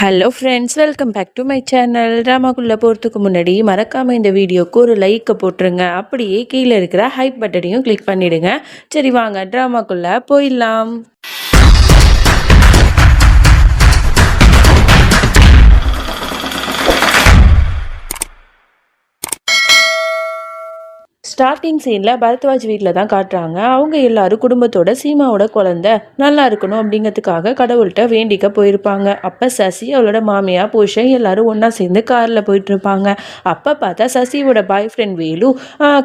Hello friends, welcome back to my channel. ட்ராமாக்குள்ளே போகிறதுக்கு முன்னாடி மறக்காமல் இந்த வீடியோக்கு ஒரு லைக்கை போட்டுருங்க. அப்படியே கீழே இருக்கிற ஹைப் பட்டனையும் கிளிக் பண்ணிவிடுங்க. சரி வாங்க ட்ராமாக்குள்ளே போயிடலாம். ஸ்டார்டிங் சீனில் பரத்வாஜ் வீட்டில் தான் காட்டுறாங்க. அவங்க எல்லாரும் குடும்பத்தோட சீமாவோட குழந்தை நல்லா இருக்கணும் அப்படிங்கிறதுக்காக கடவுள்கிட்ட வேண்டிக்க போயிருப்பாங்க. அப்போ சசி, அவளோட மாமியா, புருஷன் எல்லாரும் ஒன்றா சேர்ந்து காரில் போயிட்டுருப்பாங்க. அப்போ பார்த்தா சசியோட பாய் ஃப்ரெண்ட் வேலு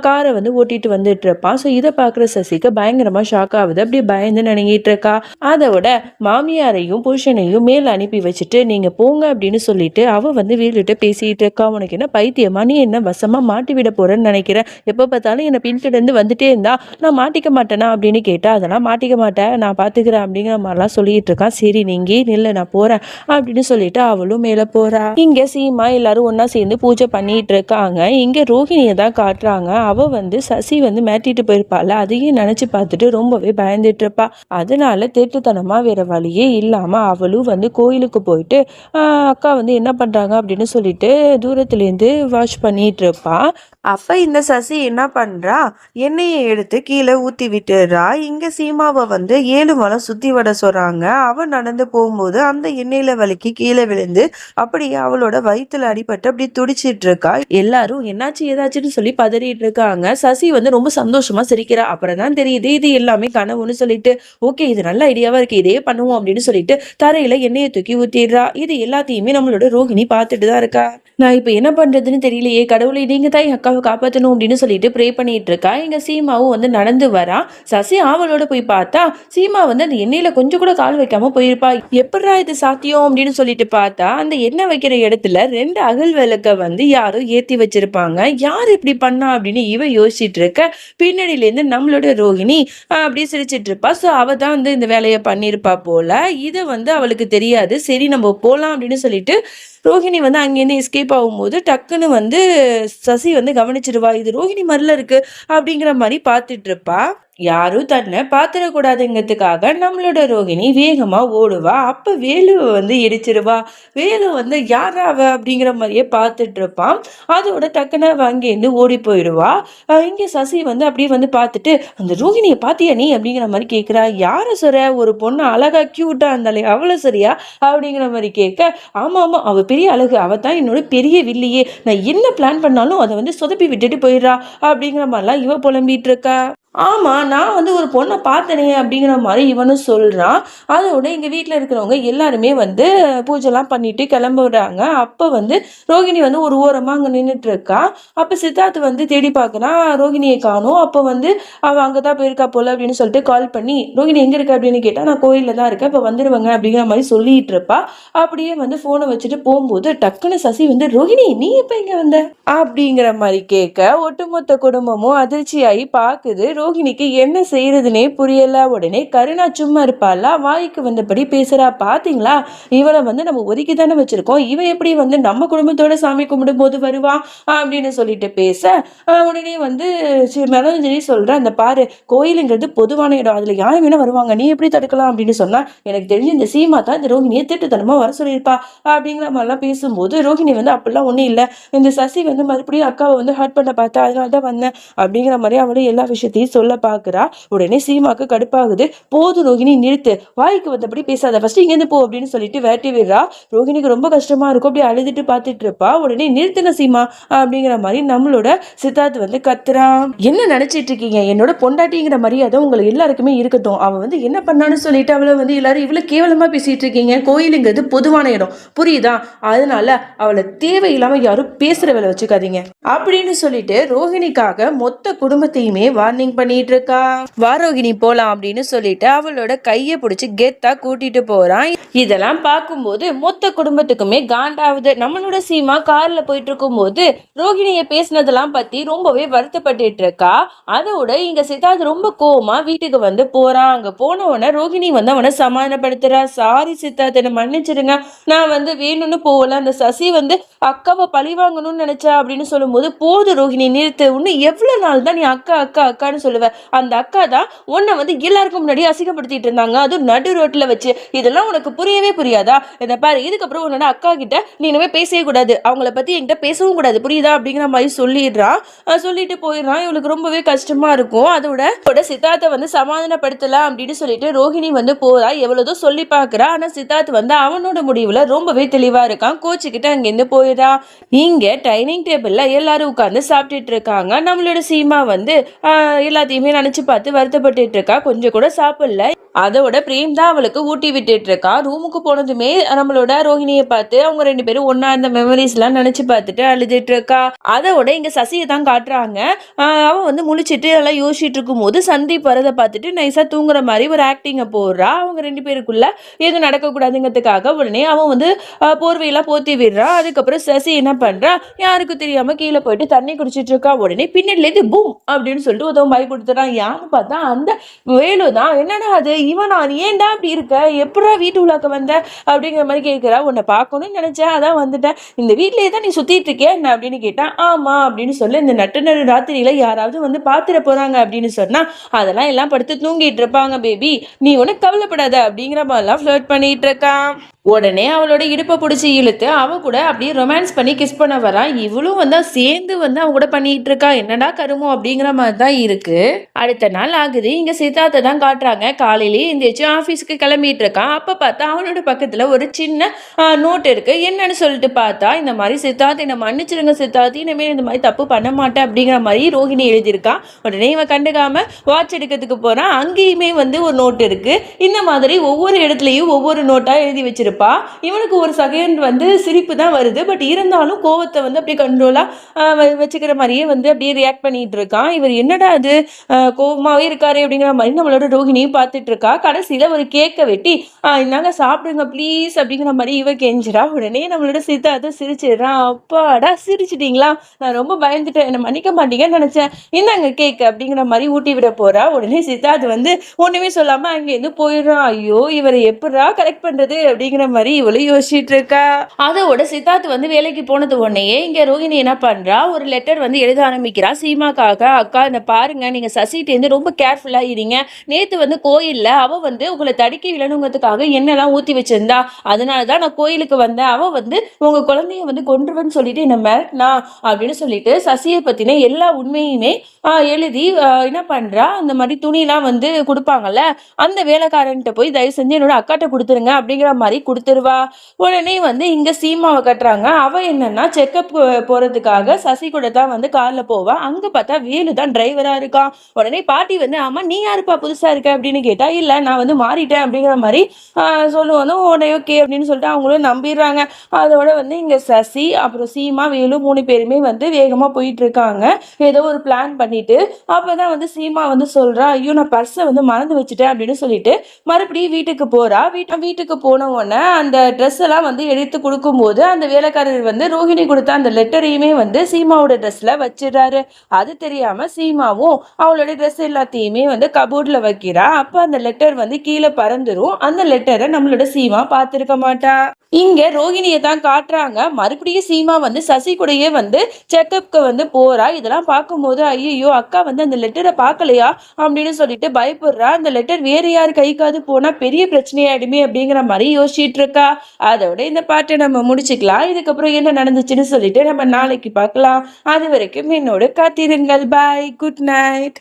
காரை வந்து ஓட்டிட்டு வந்துட்டு இருப்பான். ஸோ இதை பார்க்குற சசிக்கு பயங்கரமாக ஷாக் ஆகுது. அப்படியே பயந்து நினைங்கிட்டு இருக்கா. அதோட மாமியாரையும் புருஷனையும் மேலே அனுப்பி வச்சுட்டு நீங்கள் போங்க அப்படின்னு சொல்லிட்டு அவள் வந்து வேலுகிட்ட பேசிகிட்டு இருக்கா. உனக்கு என்ன பைத்தியமா? நீ என்ன வசமாக மாட்டி விட போகிறேன்னு நினைக்கிறேன்? எப்போ பார்த்தாலும் என்னை பின்தொடர்ந்து வந்துட்டே இருந்தா நான் மாட்டிக்க மாட்டேனா அப்படின்னு கேட்டா, அதெல்லாம் மாட்டிக்க மாட்டேன், நான் பார்த்துக்கிறேன் அப்படிங்கிற மாதிரிலாம் சொல்லிட்டு இருக்கான். சரி நீங்க நில்ல, நான் போறேன் அப்படின்னு சொல்லிட்டு அவளும் மேலே போறா. இங்க சீமா எல்லாரும் ஒன்னா சேர்ந்து பூஜை பண்ணிட்டு இருக்காங்க. இங்க ரோஹிணியை தான் காட்டுறாங்க. அவ வந்து சசி வந்து மாட்டிட்டு போயிருப்பாள். அதையும் நினைச்சு பார்த்துட்டு ரொம்பவே பயந்துட்டு இருப்பா. அதனால திருட்டுத்தனமா வேற வழியே இல்லாம அவளும் வந்து கோயிலுக்கு போயிட்டு அக்கா வந்து என்ன பண்றாங்க அப்படின்னு சொல்லிட்டு தூரத்துலேருந்து வாட்ச் பண்ணிட்டு இருப்பா. அப்ப இந்த சசி என்ன பண்றா, எண்ணெயை எடுத்து கீழே ஊத்தி விட்டுறா. இங்க சீமாவை வந்து 7 மலம் சுத்தி விட சொல்றாங்க. அவ நடந்து போகும்போது அந்த எண்ணெயில வலிக்கு கீழே விழுந்து அப்படியே அவளோட வயிற்றுல அடிபட்டு அப்படி துடிச்சிட்டு இருக்கா. எல்லாரும் என்னாச்சு ஏதாச்சுன்னு சொல்லி பதறிட்டு இருக்காங்க. சசி வந்து ரொம்ப சந்தோஷமா சிரிக்கிறா. அப்புறம் தான் தெரியுது இது எல்லாமே கனவுன்னு சொல்லிட்டு. ஓகே, இது நல்ல ஐடியாவா இருக்கு, இதே பண்ணுவோம் அப்படின்னு சொல்லிட்டு தரையில எண்ணெயை தூக்கி ஊத்திடுறா. இது எல்லாத்தையுமே நம்மளோட ரோஹிணி பார்த்துட்டு தான் இருக்கா. நான் இப்போ என்ன பண்றதுன்னு தெரியலையே, கடவுளை நீங்க தான் என் அக்காவை காப்பாற்றணும் அப்படின்னு சொல்லிட்டு ப்ரே பண்ணிட்டு இருக்கா. எங்க சீமாவும் வந்து நடந்து வரா. சசி ஆவலோட போய் பார்த்தா சீமா வந்து அந்த எண்ணெயில கொஞ்சம் கூட கால் வைக்காம போயிருப்பா. எப்படா இது சாத்தியம் அப்படின்னு சொல்லிட்டு பார்த்தா அந்த எண்ணெய் வைக்கிற இடத்துல 2 அகல் விளக்க வந்து யாரும் ஏத்தி வச்சிருப்பாங்க. யார் இப்படி பண்ணா அப்படின்னு இவ யோசிச்சுட்டு இருக்க. பின்னணியில இருந்து நம்மளோட ரோஹிணி அப்படி சிரிச்சிட்டு இருப்பா. ஸோ அவ தான் வந்து இந்த வேலையை பண்ணியிருப்பா போல. இதை வந்து அவளுக்கு தெரியாது. சரி நம்ம போலாம் அப்படின்னு சொல்லிட்டு ரோஹிணி வந்து அங்கேருந்து எஸ்கேப் ஆகும்போது டக்குன்னு வந்து சசி வந்து கவனிச்சிருவா. இது ரோஹிணி மாதிரில இருக்கு அப்படிங்கிற மாதிரி பார்த்துட்டு இருப்பா. யாரும் தன்னை பாத்திரக்கூடாதுங்கிறதுக்காக நம்மளோட ரோஹிணி வேகமா ஓடுவா. அப்ப வேலுவை வந்து இடிச்சிருவா. வேலு வந்து யாராவ அப்படிங்கிற மாதிரியே பார்த்துட்டு இருப்பான். அதோட டக்குன்னு அங்கேருந்து ஓடி போயிடுவா. இங்க சசி வந்து அப்படியே வந்து பார்த்துட்டு, அந்த ரோஹிணியை பாத்தியா நீ அப்படிங்கிற மாதிரி கேட்கிறா. யார சொல்ற? ஒரு பொண்ணு அழகா கியூட்டா இருந்தாலே அவ்வளவு சரியா அப்படிங்கிற மாதிரி கேட்க, ஆமா ஆமா அவ பெரிய அழகு, அவ தான் என்னோட பெரிய வில்லியே, நான் என்ன பிளான் பண்ணாலும் அதை வந்து சொதப்பி விட்டுட்டு போயிடுறா அப்படிங்கிற மாதிரிலாம் இவ புலம்பிட்டு இருக்கா. ஆமா, நான் வந்து ஒரு பொண்ணை பார்த்தனே அப்படிங்கிற மாதிரி இவனும் சொல்றான். அதோட எங்க வீட்டில் இருக்கிறவங்க எல்லாருமே வந்து பூஜைலாம் பண்ணிட்டு கிளம்புறாங்க. அப்போ வந்து ரோகிணி வந்து ஒரு ஓரமாக அங்கே நின்றுட்டு இருக்கா. அப்போ சித்தார்த் வந்து தேடி பார்க்குறான், ரோகிணியை காணும். அப்போ வந்து அவள் அங்கே தான் போயிருக்கா போல அப்படின்னு சொல்லிட்டு கால் பண்ணி, ரோகிணி எங்கே இருக்க அப்படின்னு கேட்டால், நான் கோயிலில் தான் இருக்கேன், இப்போ வந்துடுவாங்க அப்படிங்கிற மாதிரி சொல்லிட்டு இருப்பா. அப்படியே வந்து ஃபோனை வச்சுட்டு போகும்போது டக்குன்னு சசி வந்து, ரோகிணி நீ எப்போ இங்கே வந்த அப்படிங்கிற மாதிரி கேட்க, ஒட்டுமொத்த குடும்பமும் அதிர்ச்சியாகி பார்க்குது. ரோஹிணிக்கு என்ன செய்யறதுனே புரியல. உடனே கருணா சும்மா இருப்பாளா, வாய்க்கு வந்தபடி பேசுறா. பாத்தீங்களா, இவளை வந்து நம்ம ஒதுக்கி தானே வச்சிருக்கோம், இவ எப்படி வந்து நம்ம குடும்பத்தோட சாமி கும்பிடும் போது வருவா அப்படின்னு சொல்லிட்டு பேச, உடனே வந்து மனோஜனி சொல்ற, அந்த பாரு கோயிலுங்கிறது பொதுவான இடம், அதுல யாரும் வேணா வருவாங்க, நீ எப்படி தடுக்கலாம் அப்படின்னு சொன்னா, எனக்கு தெரிஞ்சு இந்த சீமா தான் இந்த ரோஹிணியை திட்டுத்தனமா வர சொல்லியிருப்பா அப்படிங்கிற மாதிரிலாம் பேசும்போது ரோஹிணி வந்து அப்படிலாம் ஒன்றும் இல்லை, இந்த சசி வந்து மறுபடியும் அக்காவை வந்து ஹர்ட் பண்ண பார்த்தா, அதனால தான் வந்தேன் அப்படிங்கிற மாதிரி அவளும் எல்லா விஷயத்தையும் சொல்ல பாக்குறா. உடனே சீமாக்கு கடுப்பாகுது. போது ரோஹிணி நிறுத்து, வாய்க்கு வந்தபடி பேசாத, ஃபர்ஸ்ட் இங்கேருந்து போ அப்படின்னு சொல்லிட்டு வேட்டி விடுறா. ரோஹிணிக்கு ரொம்ப கஷ்டமா இருக்கும். அப்படி அழுதுட்டு பார்த்துட்டு இருப்பா. உடனே நிறுத்துங்க சீமா அப்படிங்கிற மாதிரி நம்மளோட சித்தார்த் வந்து கத்துறான். என்ன நினைச்சிட்டு இருக்கீங்க, என்னோட பொண்டாட்டிங்கிற மரியாதை உங்களுக்கு எல்லாருக்குமே இருக்கட்டும், அவன் வந்து என்ன பண்ணான்னு சொல்லிட்டு அவளை வந்து எல்லாரும் இவ்வளவு கேவலமா பேசிட்டு இருக்கீங்க, கோயிலுங்கிறது பொதுவான இடம் புரியுதா, அதனால அவளை தேவையில்லாம யாரும் பேசுற வேலை வச்சுக்காதீங்க அப்படின்னு சொல்லிட்டு ரோஹிணிக்காக மொத்த குடும்பத்தையுமே வார்னிங் பண்ணிட்டு இருக்கா. வாரோகிணி போலாம் அப்படின்னு சொல்லிட்டு அவளோட கையை பிடிச்சி கெத்தா கூட்டிட்டு போறான். இதெல்லாம் பார்க்கும்போது மொத்த குடும்பத்துக்குமே காண்டாவுது. நம்மளோட சீமா கார்ல போயிட்டு இருக்கும் போது ரோஹிணிய பேசினதெல்லாம் பத்தி ரொம்பவே வருத்தப்பட்டு இருக்கா. அதோட இங்க சித்தார்த் ரொம்ப கோவமா வீட்டுக்கு வந்து போறான். அங்க போனவன ரோஹிணி வந்து அவனை சமாதானப்படுத்துறா. சாரி சித்தார்த், என்ன மன்னிச்சிருங்க, நான் வந்து வேணும்னு போகல, அந்த சசி வந்து அக்காவை பழி வாங்கணும்னு நினைச்சா அப்படின்னு சொல்லும் போது, போது ரோஹிணி நிறுத்து, இன்னும் எவ்வளவு நாள் தான் நீ அக்கா அக்கா அக்கான்னு சொல்லுவ, அந்த அக்கா தான் உன்னை வந்து எல்லாருக்கும் முன்னாடி அசிங்கப்படுத்திட்டு இருந்தாங்க, அதுவும் நடு ரோட்ல வச்சு. இதெல்லாம் உனக்கு புரியவே புரியாதா? இதை பாரு, இதுக்கப்புறம் உன்னோட அக்கா கிட்ட நீ இனிமே பேசவே கூடாது, அவங்கள பத்தி என்கிட்ட பேசவும் கூடாது, புரியுதா அப்படிங்கிற மாதிரி சொல்லிடுறான். சொல்லிட்டு போயிடுறான். இவளுக்கு ரொம்பவே கஷ்டமா இருக்கும். அதோட சித்தார்த்தை வந்து சமாதானப்படுத்தலாம் அப்படின்னு சொல்லிட்டு ரோஹிணி வந்து போறா. எவ்வளவுதோ சொல்லி பாக்குறா. ஆனா சித்தார்த் வந்து அவனோட முடிவுல ரொம்பவே தெளிவா இருக்கான். கோச்சுக்கிட்டு அங்கிருந்து போயிடுறான். இங்க டைனிங் டேபிள்ல எல்லாரும் உட்கார்ந்து சாப்பிட்டுட்டு இருக்காங்க. நம்மளோட சீமா வந்து எல்லாத்தையுமே நினைச்சு பார்த்து வருத்தப்பட்டு இருக்கா. கொஞ்சம் கூட சாப்பிடல. அதோட பிரேம் தான் அவளுக்கு ஊட்டி விட்டுட்டு இருக்கான். ரூமுக்கு போனதுமே நம்மளோட ரோஹிணியை பார்த்து அவங்க 2 பேரும் ஒன்னா இருந்த மெமரிஸ் எல்லாம் நினைச்சு பார்த்துட்டு அழுதுட்டு இருக்கா. அதோட இங்க சசியை தான் காட்டுறாங்க. அவன் வந்து முழிச்சிட்டு எல்லாம் யோசிச்சுட்டு இருக்கும் போது சந்தீப் வரதை பார்த்துட்டு நைஸா தூங்குற மாதிரி ஒரு ஆக்டிங்கை போடுறா. அவங்க 2 பேருக்குள்ள எதுவும் நடக்கக்கூடாதுங்கிறதுக்காக உடனே அவன் வந்து போர்வையெல்லாம் போத்தி விடுறான். அதுக்கப்புறம் சசி என்ன பண்றா, யாருக்கும் தெரியாம கீழே போயிட்டு தண்ணி குடிச்சிட்டு இருக்கா. உடனே பின்னாடில இருந்து பூம் அப்படின்னு சொல்லிட்டு உதவும் பயப்படுத்துறான். யான்னு பார்த்தா அந்த வேலு தான். என்னடா அது, இவனா, நீ ஏன்டா அப்படி இருக்க, எப்படா வீட்டு உள்ளாக்க வந்த அப்படிங்கிற மாதிரி கேட்கிறா. உன்னை பார்க்கணும்னு நினைச்சேன், அதான் வந்துட்டேன். இந்த வீட்லயே தான் நீ சுத்திட்டு இருக்கியா என்ன அப்படின்னு கேட்டான். ஆமா அப்படின்னு சொல்லி, இந்த நட்டு ராத்திரியில யாராவது வந்து பாத்துட போறாங்க அப்படின்னு சொன்னா அதெல்லாம் எல்லாம் படுத்து தூங்கிட்டு இருப்பாங்க பேபி, நீ உனக்கு கவலைப்படாத அப்படிங்கிற மாதிரிலாம் ஃபிளர்ட் பண்ணிட்டு இருக்கான். உடனே அவளோட இடுப்பை பிடிச்சி இழுத்து அவ கூட அப்படியே ரொமான்ஸ் பண்ணி கிஸ் பண்ண வரான். இவளும் வந்து சேர்ந்து வந்து அவன் கூட பண்ணிட்டு இருக்கா. என்னடா கருமோ அப்படிங்கிற மாதிரி தான் இருக்கு. அடுத்த நாள் ஆகுது. இங்க சித்தார்த்தை தான் காட்டுறாங்க. காலையிலேயே எந்திரிச்சு ஆஃபீஸுக்கு கிளம்பிட்டு இருக்கான். அப்ப பார்த்தா அவனோட பக்கத்துல ஒரு சின்ன நோட் இருக்கு. என்னன்னு சொல்லிட்டு பார்த்தா, இந்த மாதிரி சித்தார்த் என்னை மன்னிச்சிருங்க சித்தார்த், இனிமேல் இந்த மாதிரி தப்பு பண்ண மாட்டேன் அப்படிங்கிற மாதிரி ரோஹிணி எழுதியிருக்கான். உடனே இவன் கண்டுக்காம வாட்ச் எடுக்கிறதுக்கு போறான். அங்கேயுமே வந்து ஒரு நோட் இருக்கு. இந்த மாதிரி ஒவ்வொரு இடத்துலயும் ஒவ்வொரு நோட்டா எழுதி வச்சிருப்பா. இவனுக்கு ஒரு செகண்ட் வந்து சிரிப்பு தான் வருது. பட் இருந்தாலும் கோவத்தை வந்து அப்படியே கண்ட்ரோலா வச்சுக்கிற மாதிரியே வந்து அப்படியே ரியாக்ட் பண்ணிட்டு இருக்கான். இவர் என்னடா அது கோவமாவே இருக்காரு அப்படிங்கிற மாதிரி நம்மளோட ரோஹிணியும் பார்த்துட்டு இருக்கா. கடைசியில ஒரு கேக்கை வெட்டி இந்தாங்க சாப்பிடுங்க ப்ளீஸ் அப்படிங்கிற மாதிரி இவ கெஞ்சிரா. உடனே நம்மளோட சித்தார்த்த சிரிச்சிடுறான். அப்பாடா சிரிச்சிட்டீங்களா, நான் ரொம்ப பயந்துட்டேன், என்னை மன்னிக்க மாட்டீங்கன்னு நினைச்சேன், இந்தாங்க கேக் அப்படிங்கிற மாதிரி ஊட்டி விட போறா. உடனே சித்தார்த் வந்து ஒண்ணுமே சொல்லாம அங்கேருந்து போயிடுறான். ஐயோ, இவரை எப்படா கரெக்ட் பண்றது அப்படிங்கிற மாதிரி இவளும் யோசிச்சுட்டு இருக்கா. அதோட சித்தார்த் வந்து வேலைக்கு போனது உடனேயே இங்க ரோஹிணி என்ன பண்றா, ஒரு லெட்டர் வந்து எழுத ஆரம்பிக்கிறா சீமாக்காக. அக்கா இந்த பாருங்க, நீங்க சசிட்டேருந்து ரொம்ப கேர்ஃபுல்லா இருங்க. நேத்து வந்து கோயில்ல அவ வந்து உங்களை தடுக்கி விழணுங்கிறதுக்காக என்னெல்லாம் ஊத்தி வச்சிருந்தா, அதனாலதான் நான் கோயிலுக்கு வந்தேன். அவ வந்து உங்க குழந்தைய வந்து கொன்றுவன்னு சொல்லிட்டு என்ன மிரட்டினா அப்படின்னு சொல்லிட்டு சசியை பத்தின எல்லா உண்மையுமே எழுதி என்ன பண்றா, அந்த மாதிரி துணிலாம் வந்து கொடுப்பாங்கல்ல, அந்த வேலைக்காரன்ட்ட போய் தயவு செஞ்சு என்னோட அக்காட்ட கொடுத்துருங்க அப்படிங்கிற மாதிரி கொடுத்துருவா. உடனே வந்து இங்க சீமாவை கட்டுறாங்க. அவ என்னன்னா செக்கப் போறதுக்காக சசி கூட தான் வந்து கார்ல போவா. அங்க பார்த்தா வேலு தான் டிரைவரா இருக்கான். உடனே பாட்டி வந்து ஆமா நீ யாருப்பா புதுசா இருக்க அப்படின்னு கேட்டா, இல்ல நான் வந்து மாறிட்டேன் அப்படிங்கிற மாதிரி சொல்லுவாங்க. உடனே ஓகே அப்படின்னு சொல்லிட்டு அவங்களும் நம்பிடுறாங்க. அதோட வந்து இங்க சசி அப்புறம் சீமா வேலு 3 பேருமே வந்து வேகமா போயிட்டு இருக்காங்க ஏதோ ஒரு பிளான் பண்ணிட்டு. அப்பதான் வந்து சீமா வந்து சொல்றா, ஐயோ நான் பர்ஸை வந்து மறந்து வச்சுட்டேன் அப்படின்னு சொல்லிட்டு மறுபடியும் வீட்டுக்கு போறா. வீட்டுக்கு போன உடனே அந்த ட்ரெஸ் எல்லாம் வந்து எடுத்து கொடுக்கும்போது அந்த வேலைக்காரர் வந்து ரோஹிணி கொடுத்த அந்த லெட்டரையுமே வந்து சீமாவோட ட்ரெஸ்ல வச்சிடறாரு. அது தெரியாம சீமாவும் அவளோட ட்ரெஸ் எல்லாத்தையுமே வந்து கபோர்ட்ல வைக்கிறா. அப்ப அந்த லெட்டர் வந்து கீழே பறந்துரும். அந்த லெட்டரை நம்மளோட சீமா பார்த்திருக்க மாட்டா. இங்க ரோஹிணியை தான் காட்டுறாங்க. மறுபடியும் சீமா வந்து சசி கூடயே வந்து செக்கப்க்கு வந்து போறா. இதெல்லாம் பார்க்கும்போது ஐயோ அக்கா வந்து அந்த லெட்டரை பார்க்கலையா அப்படின்னு சொல்லிட்டு பயப்படுறா. அந்த லெட்டர் வேற யார் கைக்காவது போனா பெரிய பிரச்சனையாயிடுமே அப்படிங்கிற மாதிரி யோசிச்சுட்டு இருக்கா. அதோட இந்த பாட்டை நம்ம முடிச்சுக்கலாம். இதுக்கப்புறம் என்ன நடந்துச்சுன்னு சொல்லிட்டு நம்ம நாளைக்கு பார்க்கலாம். அது வரைக்கும் என்னோட காத்திருங்கள். பாய், குட் நைட்.